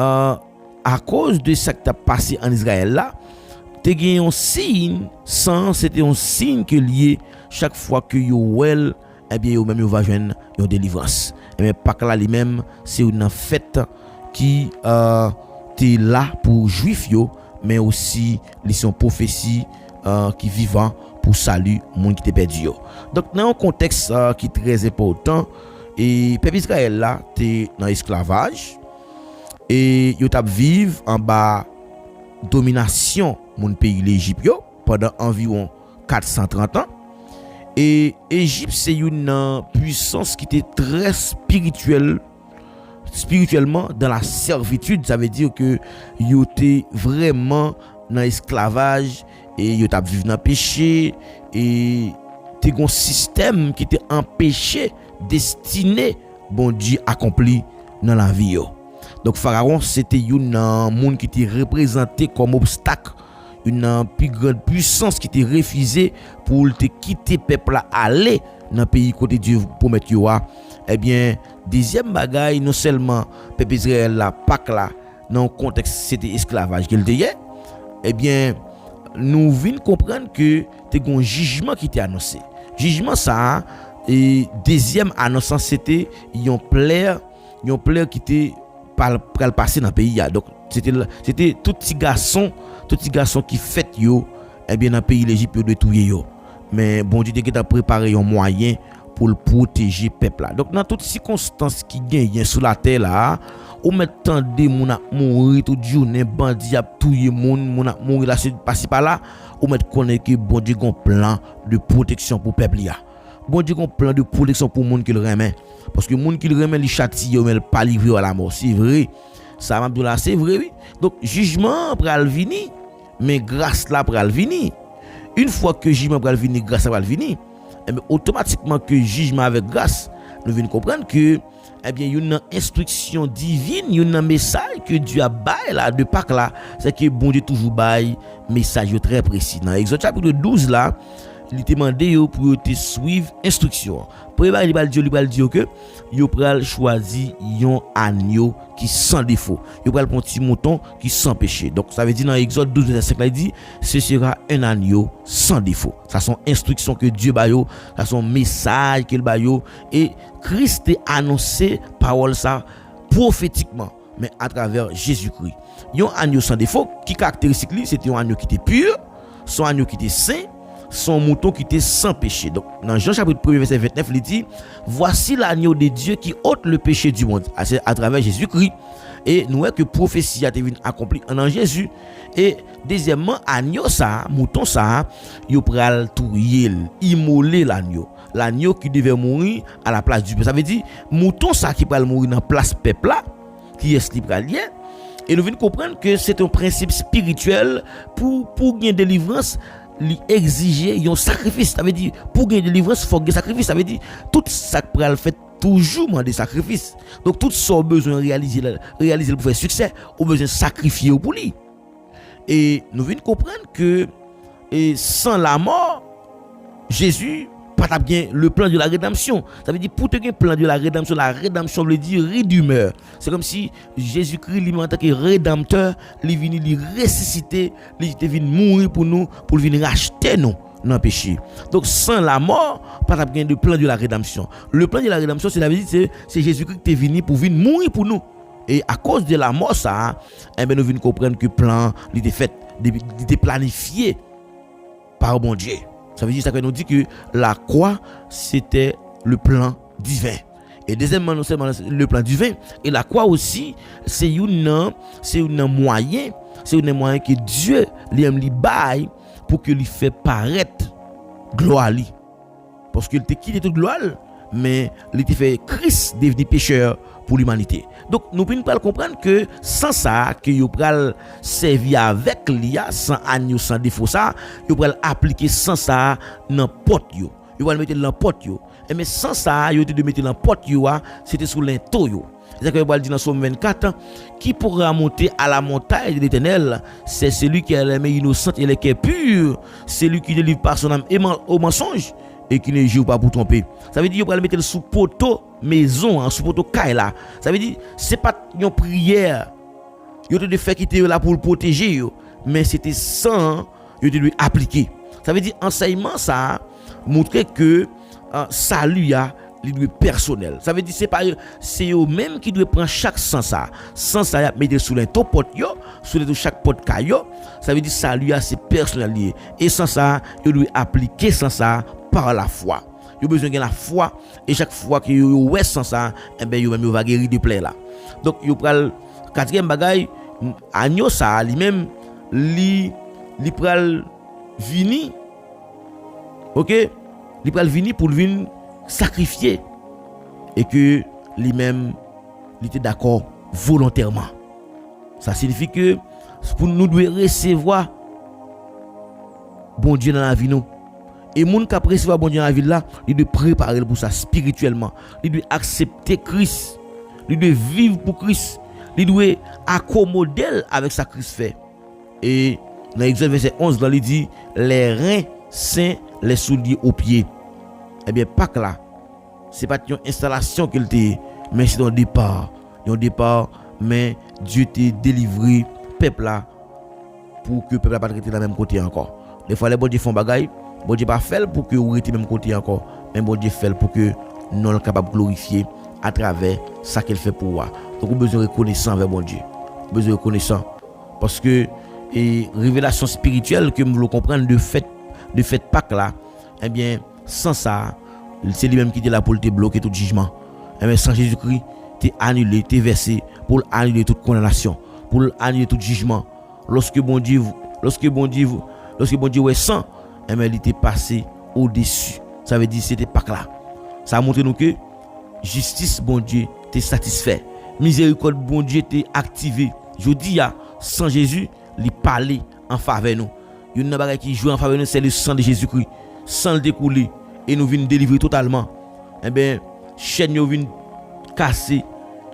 à cause de ce qui t'a passé en Israël là, te gagné un signe, sang c'était un signe que lié chaque fois que yo well, eh bien yo même yo va joindre une délivrance. Et bien Pâques là lui-même c'est une fête qui t'es là pour juifs yo, mais aussi les son prophétie qui vivant pour salut monde qui t'est perdu yo. Donc dans un contexte qui est très important, et peuple Israël là t'es dans esclavage et yo t'a vivre en bas domination mon pays l'Égypte pendant environ 430 ans. Et Égypte c'est une puissance qui était très spirituellement dans la servitude. Ça veut dire que yo était vraiment dans l'esclavage et yo t'a vivre dans péché et t'es un système qui était empêché destiné bon Dieu accompli dans la vie yo. Donc Pharaon c'était un monde qui était représenté comme obstacle, une plus grande puissance qui était refusée pour te quitter peuple aller dans le pays côté Dieu promet yo. Eh bien deuxième bagaille, non seulement peuple Israël la Pâques là dans le contexte c'était esclavage qu'il était, eh bien nous venons comprendre que t'es un jugement qui était annoncé. Jugement ça et deuxième annonce c'était un plaire qui était pour le passer dans le pays. Donc c'était tout petit garçon qui fait yo eh bien dans le pays l'Égypte de tout yo. Mais bon Dieu qui t'a préparé un moyen pour le protéger peuple là. Donc dans toutes circonstances qui gagnent sur la terre là, ou mettant des moun a mourir tout journée, bandi a touyer moun a mourir là passer par là, ou mettre connaître que bon Dieu gon plan de protection pour peuple là. Bon Dieu gon plan de protection pour moun qui le remet, parce que moun qui le remet li châtie mais pas livré à la mort. C'est vrai. Ça m'a dit là, c'est vrai, oui. Donc, jugement pral vini, mais grâce là pral vini. Une fois que jugement pral vini, grâce pral vini, eh bien, automatiquement que jugement avec grâce, nous venons comprendre que, eh bien, il y a une instruction divine, il y a un message que Dieu a baillé là, de Pâques là, c'est que bon Dieu toujours baille, message très précis. Dans Exode chapitre 12 là, il te demandé pour te suivre instruction. Pour il va dire que yo pral choisi yon agneau qui sans défaut. Yo pral prendre petit mouton qui sans péché. Donc ça veut dire dans Exode 12 verset 5 là il dit ce sera un agneau sans défaut. Ça sont instructions que Dieu ba yo, ça sont message qu'il ba yo et Christ a annoncé parole ça prophétiquement mais à travers Jésus-Christ. Yon agneau sans défaut qui caractéristique lui c'était un agneau qui était pur, son agneau qui était saint, son mouton qui était sans péché. Donc, dans Jean chapitre 1 verset 29, il dit, voici l'agneau de Dieu qui ôte le péché du monde à travers Jésus-Christ. Et nous voyons que prophétie a été accomplie en Jésus. Et deuxièmement, agneau ça, mouton ça, il pral touyer, immoler l'agneau. L'agneau qui devait mourir à la place du peuple. Ça veut dire, mouton ça qui pral mourir dans la place peuple là, qui est libralien. Et nous venons comprendre que c'est un principe spirituel pour gagner délivrance. Li exiger un sacrifice. Ça veut dire pour gagner délivrance faut gagner sacrifice. Ça veut dire tout ça pral fait toujours demander sacrifice. Donc tout ça besoin réaliser pour faire succès, ou besoin sacrifier pour lui. Et nous venons comprendre que sans la mort Jésus pas bien le plan de la rédemption. Ça veut dire pour te gagner plan de la rédemption veut dire rédumeur. C'est comme si Jésus-Christ lui en tant que rédempteur, il vient lui ressusciter, il vient mourir pour nous, pour venir racheter nous dans le péché. Donc sans la mort, pas bien de plan de la rédemption. Le plan de la rédemption, c'est Jésus-Christ qui est venu pour venir mourir pour nous. Et à cause de la mort ça, eh bien nous venons comprendre que le plan il était fait, il était planifié par bon Dieu. Ça veut dire ça que nous dit que la croix c'était le plan divin. Et deuxièmement, non seulement le plan divin, et la croix aussi c'est un moyen que Dieu lui baille pour que lui fait paraître gloire lui. Parce qu'il t'a quitté toute gloire, mais il t'a fait Christ devenir pécheur pour l'humanité. Donc nous pouvons pas comprendre que sans ça que yo pral servir avec l'IA sans agneau sans défaut ça, yo pral appliquer sans ça dans pot yo. Yo pral mettre dans pot yo. Et mais sans ça yo te mettre dans pot yo, c'était sous l'into yo. C'est ça que Bible dit dans Somme 24, qui pourra monter à la montagne de l'Éternel, c'est celui qui a les mains innocentes et les cœurs purs, celui qui délivre par son âme au mensonge et qui ne joue pas pour tromper. Ça veut dire qu'il va le mettre sous poteau maison, sous poteau caille là. Ça veut dire c'est pas une prière. Il te de faire quitter là pour le protéger, mais c'était sans il te lui appliquer. Ça veut dire enseignement ça montrer que salut a lui personnel. Ça veut dire c'est eux même qui doit prendre chaque sens ça. Sans ça mettre sous les pot yo, sous les chaque pot caillou. Ça veut dire salut a c'est personnel lié. Et sans ça, il doit appliquer sans ça par la foi. Il a besoin de la foi et chaque fois que vous ouais sans ça, eh ben vous va guérir de plaie là. Donc il pral quatrième bagaille agneau ça lui-même li pral vini. OK? Li pral vini pour venir sacrifier et que lui-même il était d'accord volontairement. Ça signifie que pour nous devons recevoir bon Dieu dans la vie nous. Et moun qui recevoir bon Dieu dans la vie là, il doit préparer pour ça spirituellement. Il doit accepter Christ. Il doit vivre pour Christ. Il doit accommoder avec ça Christ fait. Et dans Exode verset 11 là, il dit les reins saints, les souliers aux pieds. Eh bien Pâques là, c'est pas une installation qu'il était, mais c'est un départ. Un départ, mais Dieu t'a délivré peuple là pour que le peuple pas rester dans le même côté encore. Des fois les bon Dieu font bagaille. Bon Dieu pas fait pour que vous restiez même côté encore, mais bon Dieu fait pour que nous sommes capables de glorifier à travers ça qu'il fait pour moi. Donc vous besoin de reconnaissance avec bon Dieu. Besoin de reconnaissance parce que révélation spirituelle que nous voulons comprendre de fait Pâques là, eh bien sans ça, c'est lui-même qui était là pour te bloquer tout jugement. Eh bien sans Jésus-Christ, tu es annulé, tu es versé pour annuler toute condamnation, pour annuler tout jugement. Lorsque bon Dieu est sans, et mais il était passé au-dessus. Ça veut dire c'était pas là. Ça a montré nous que justice bon Dieu t'est satisfait. miséricorde bon Dieu était activé. Je dis sans Jésus, il parlait en faveur nous. Il y a une bagage qui joue en faveur nous, c'est le sang de Jésus-Christ. Sans le découler et nous venons délivrer totalement. Eh bien, chaîne nous vient casser,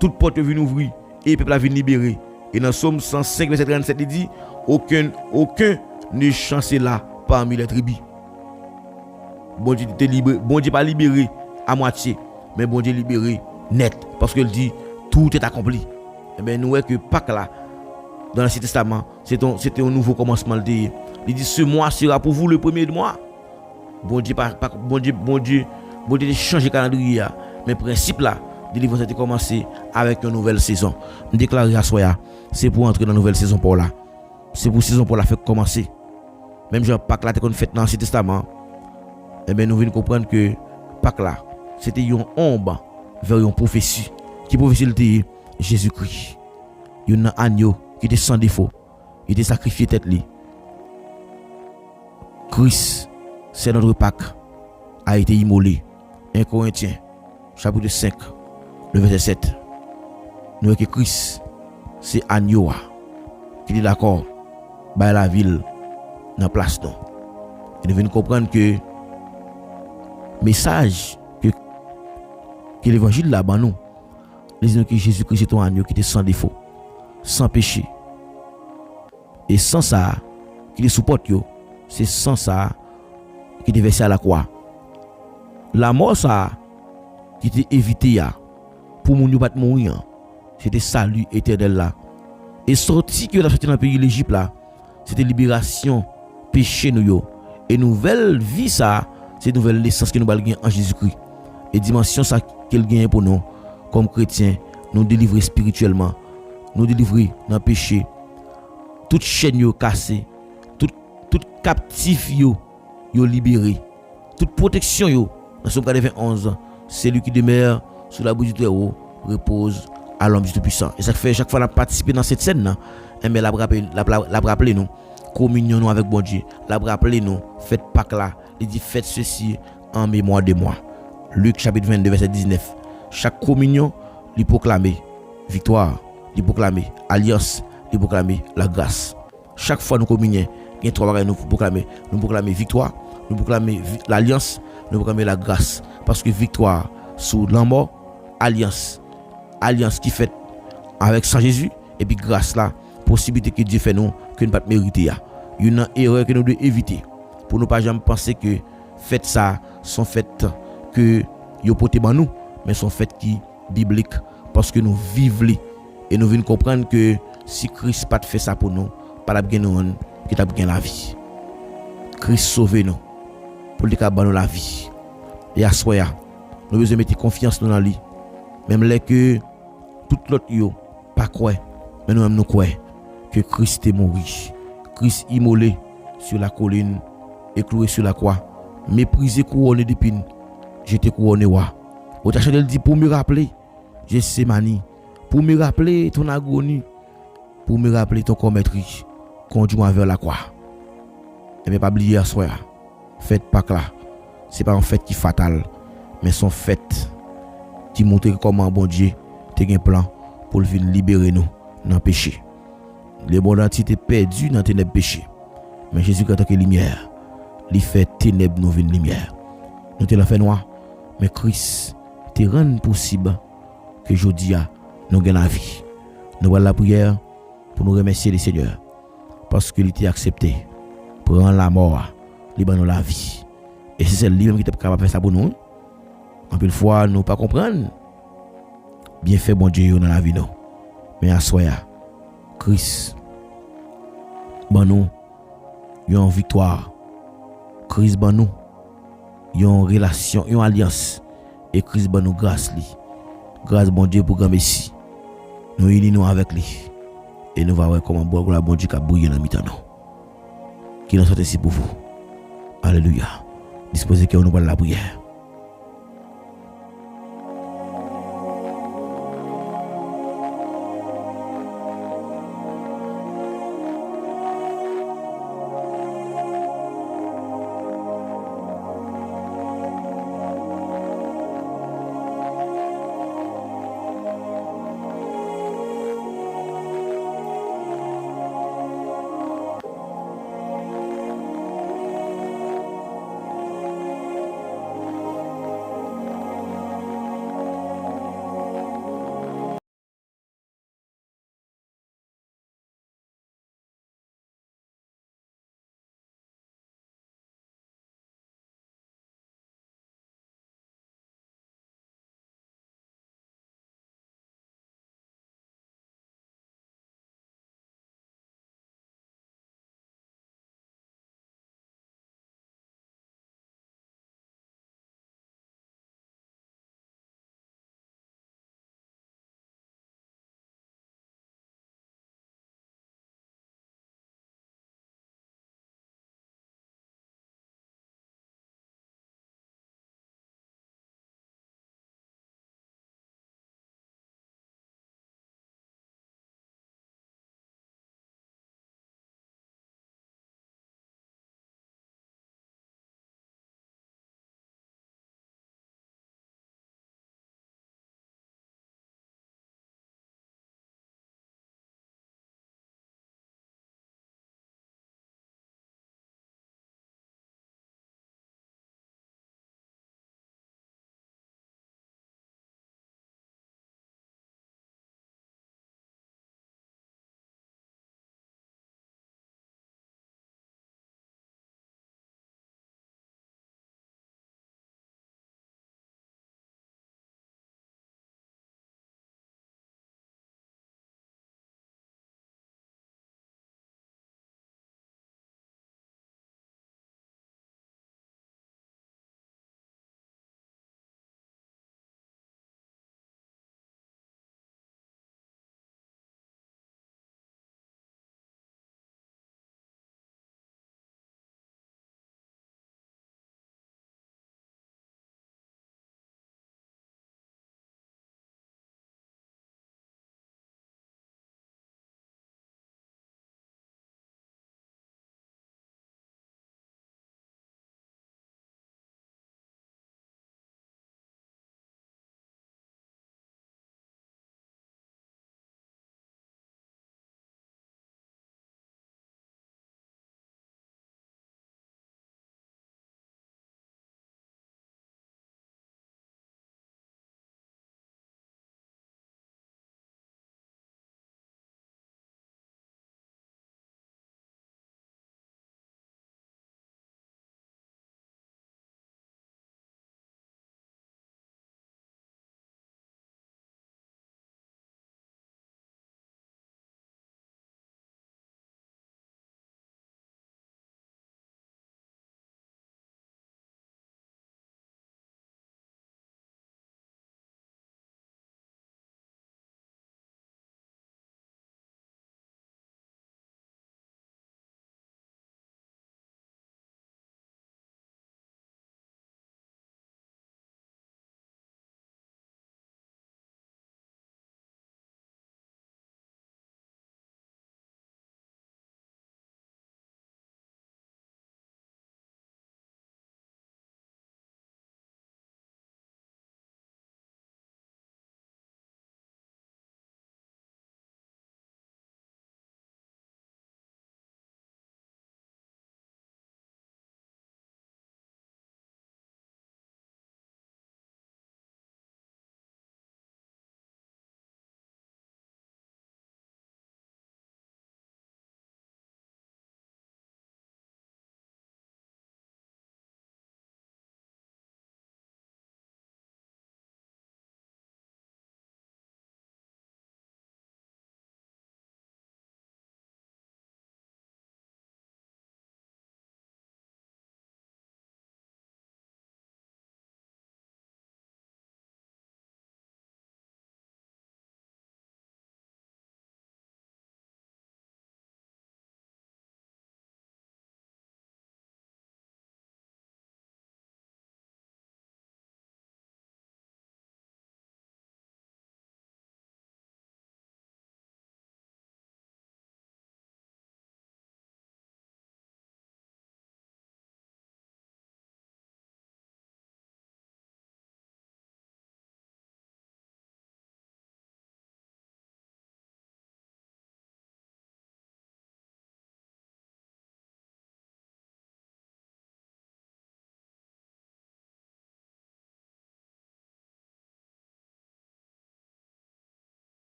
toute porte vient ouvrir et le peuple a vient libérer. Et dans Somme 105 verset 37 il dit aucun ne chancé là parmi les tribus. Bon Dieu était libéré, bon Dieu pas libéré à moitié, mais bon Dieu libéré net parce qu'il dit tout est accompli. Eh bien nous voyons que Pâques là dans l'Ancien Testament, c'était un nouveau commencement. Il dit ce mois sera pour vous le premier de mois. Bon Dieu change le calendrier, mais le principe là, délivrance a commencé avec une nouvelle saison. Je déclare à soi, c'est pour entrer dans une nouvelle saison pour là. C'est pour saison pour la faire commencer. Même Jean Pâques là, qu'on fait dans l'Ancien Testament, eh bien nous venons comprendre que Pâques là, c'était une ombre vers une prophétie. Qui prophétie était Jésus-Christ. Il y a un agneau qui était sans défaut. Il était sacrifié tête li. Christ, c'est notre Pâques, a été immolé. 1 Corinthiens, chapitre 5, le verset 7. Nous voyons que Christ, c'est agneau qui est d'accord, par la ville, dans la place. Et nous venons comprendre que le message que l'évangile là-bas, nous, disons que Jésus-Christ est un agneau qui était sans défaut, sans péché. Et sans ça, qui les supporte, c'est sans ça qui était versé à la croix. La mort, ça, qui était évité pour mon ne pas mourir, c'était salut éternel là. Et sorti que la sortie dans le pays de l'Égypte là, c'était libération, péché nous. Et nouvelle vie, ça, c'est nouvelle naissance que nous avons en Jésus-Christ. Et dimension, ça, qu'elle gagne pour nous, comme chrétiens, nous délivrer spirituellement, nous délivrer dans le péché. Toute chaîne yo cassée, tout captif yo libéré, toute protection yo. Dans Somme 91, c'est lui qui demeure sous la bouche du Très-Haut repose à l'homme du Tout-Puissant. Et ça fait chaque fois la participer dans cette scène, mais la rappeler nous communion nous avec bon Dieu, la rappeler nous faites Pâques là, il dit faites ceci en mémoire de moi. Luc chapitre 22 verset 19. Chaque communion lui proclamer victoire, lui proclamer alliance, lui proclamer la grâce. Chaque fois nous communions, il y a trois bagages nous proclamer victoire, nous proclamer l'alliance, nous proclamer la grâce. Parce que victoire sous la mort, alliance qui fait avec Saint Jésus, et puis grâce là, possibilité que Dieu fait nous, que nous ne pas mériter. Il y a une erreur que nous devons éviter. Pour ne pas jamais penser que faites ça sont faites que vous portez dans nous, mais sont faites qui bibliques parce que nous vivons et nous venons comprendre que si Christ n'a pas fait ça pour nous, pas la bien nous qui t'a bien la vie. Christ sauve nous pour lui nous la vie. Et à soi, nous devons mettre confiance dans lui. Même les que tout l'autre yo pas croire, mais nous même nous croyons que Christ est mort. Christ immolé sur la colline et cloué sur la croix, méprisé couronné d'épines, j'étais couronné roi. Autre chose elle dit pour me rappeler Gethsémani, pour me rappeler ton agonie, pour me rappeler ton commétrie, conduis-moi vers la croix. Et mais pas oublier à soi, faites Pâques là, c'est pas une fête qui est fatale, mais son fête qui montre comment bon Dieu a un plan pour venir libérer nous dans le péché. Les bonnes entités perdues dans le ténèbres péché. Mais Jésus, en tant que lumière, il fait ténèbres nous une lumière. Nous te la fait noir, mais Christ te rend possible que aujourd'hui nous gagnons la vie. Nous allons la prière pour nous remercier le Seigneur parce qu'il était accepté pour rendre la mort, libérer la vie. Et c'est lui-même qui est capable de faire ça pour nous. En plus fois, nous ne pas comprendre. Bien fait, bon Dieu, dans la vie, non. Mais à soi, Christ, bon nous, une victoire. Christ, bon nous, une relation, une alliance. Et Christ, bon nous, grâce lui. Grâce, bon Dieu, pour grand Messie. Nous unissons avec lui. Et nous allons voir comment bon Dieu qui a brillé dans le mi-temps. Qui nous soit ici pour vous. Alléluia. Disposez que nous allons la prière.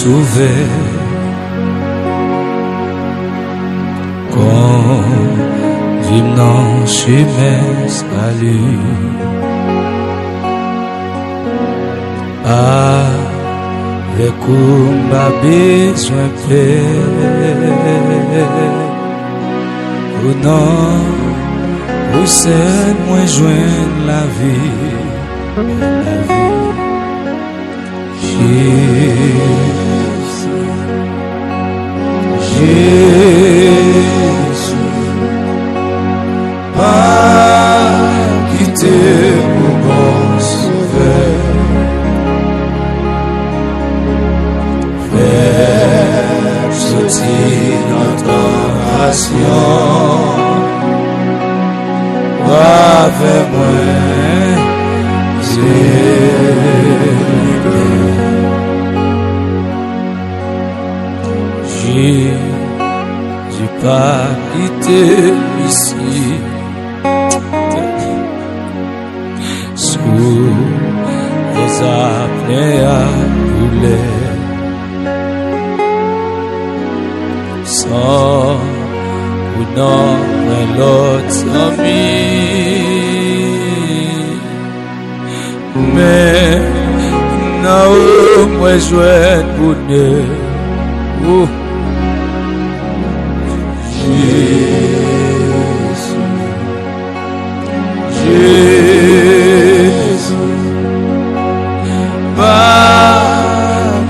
sauvé. Quand vim nan chemin salut, avec où m'a besoin plaire. Oh non, où c'est moi joindre la vie, Jésus, pas quitter mon bon sauveur, faire sortir notre tentation, avec moi, j'ai pas quitté ici sous les apnées à couler sans ou non l'autre ami, mais non moi jouer bonheur. Oh. Jésus, pas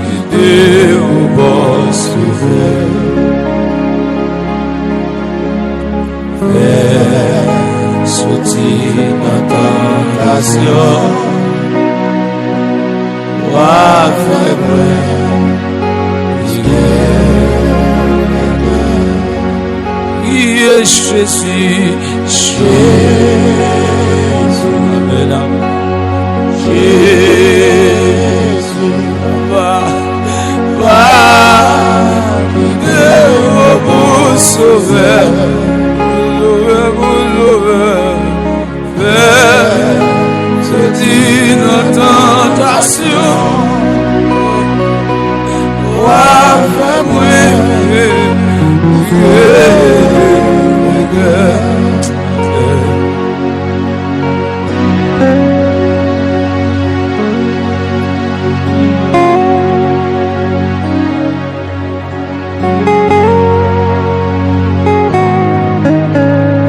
quitter au bon sauveur, faire sortir notre tentation, avec moi. Jésus, Jésus, Amen, Jésus, va, mon sauveur, fais sortir notre tentation, avec moi.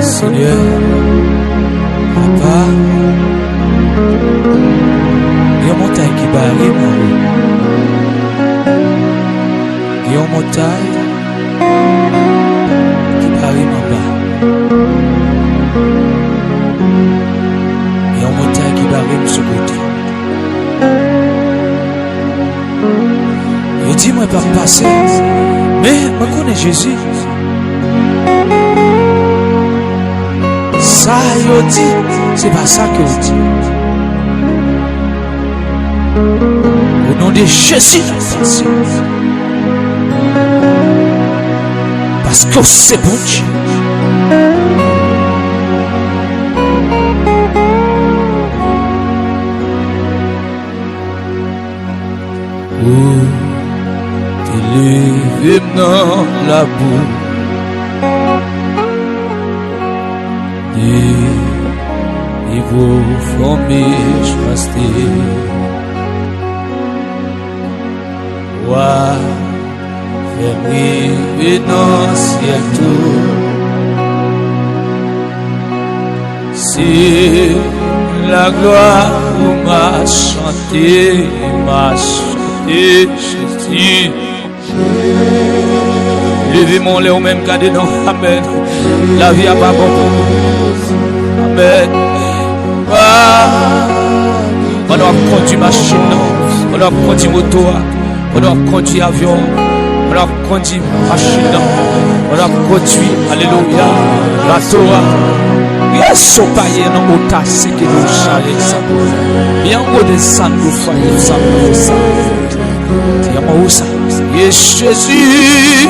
Seigneur, Papa, il y a une montagne qui va aller, il y a une montagne qui va aller en bas. Il y a une montagne qui va aller de ce côté. Il dit, moi, pas passer, mais je connais Jésus. Ça, il dit, c'est pas ça que vous dit. Au nom de Jésus, parce que c'est bon Dieu. Oh, t'es levé dans la boue. Et vous formez resté. Wa fermez dans ciel tout. C'est la gloire où m'a chanté Jésus. Levez mon lait au même cas dedans. Amen. La vie a pas bon. Amen. On doit conduire machine, on doit conduire moto, on doit conduire avion, on doit conduire machine, on doit conduire, alléluia, bateau. Yes, au païen, on a tassé que nous chalets ça. Bien au descend nous foyer, ça nous ça. Tiens moi ça. Yes, Jésus.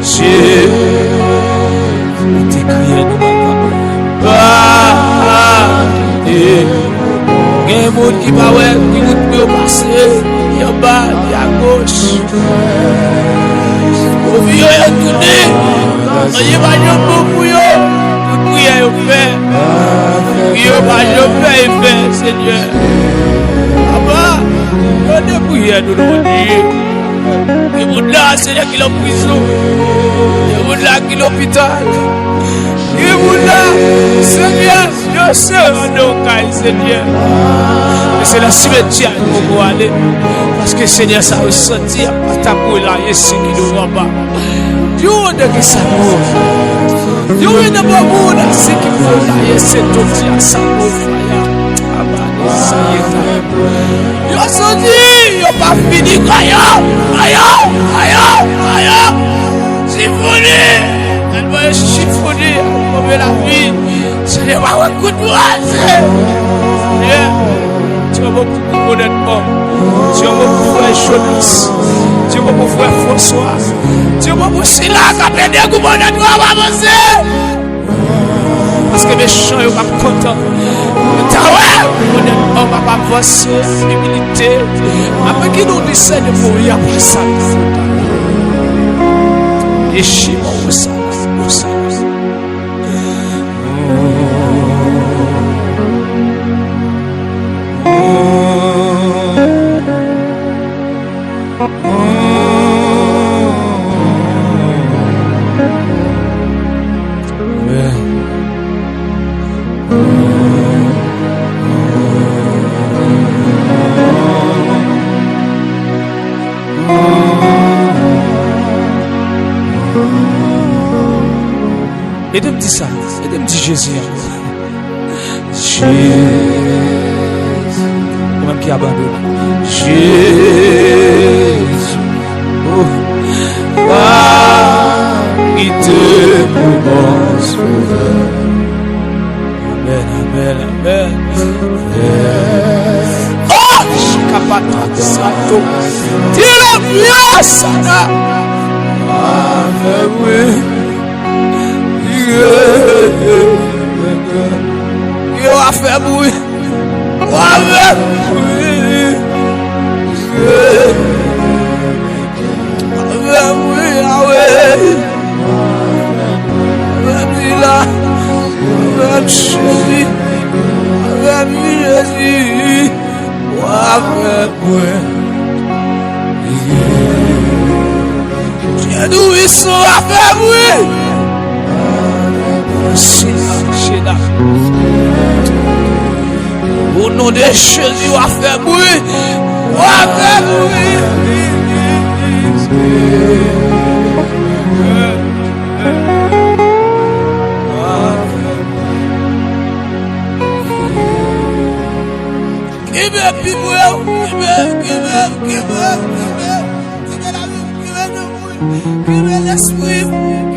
Jésus. T'es crié nous. monde qui va ouais, qui route peut passer, il y a bas, il y a gauche. Au milieu, il y a tourné. Il y a pas de bon pour eux. Tout prier au fait. Il y a pas de fait, il fait, Seigneur. Papa, on est prié, nous l'avons dit. Il y a là, Seigneur, qui est en prison. Il y a là, qui est à l'hôpital. Il y a là, Seigneur, je sais, on est au cas, Seigneur. Mais c'est la cimetière où on va aller. Parce que Seigneur, ça ressenti, à ta boule là, il y a ce qui nous va pas. Dieu, on est que ça mouve. Dieu, on est pas bon, c'est qui faut là, il y a cette autre, ça mouve. Ça y est, il a sorti, il n'a pas fini, chiffonné, elle va chiffonner, elle va la vie, ce n'est pas un coup de bois, tu vas beaucoup connaître homme, tu vas beaucoup frère Jonas, tu vas beaucoup frère François, tu vas beaucoup Sila, qui a perdu un coup de bois, tu vas avancer. Parce que mes chants sont pas contents. On va pas avancer, humilité. Après qu'il nous décide de mourir, après ça, et chimons au ça. Et de me dire ça, et de me dire Jésus. Jésus. Même qui abandonne. Jésus. Oh. Il te propose. Amen, amen, amen. Oh! Chikapata Sato. Tire bien Sana. Amen. Yo a fait bruit. Au nom de Jésus, on va faire bruit. On va faire bruit. Give me l'esprit.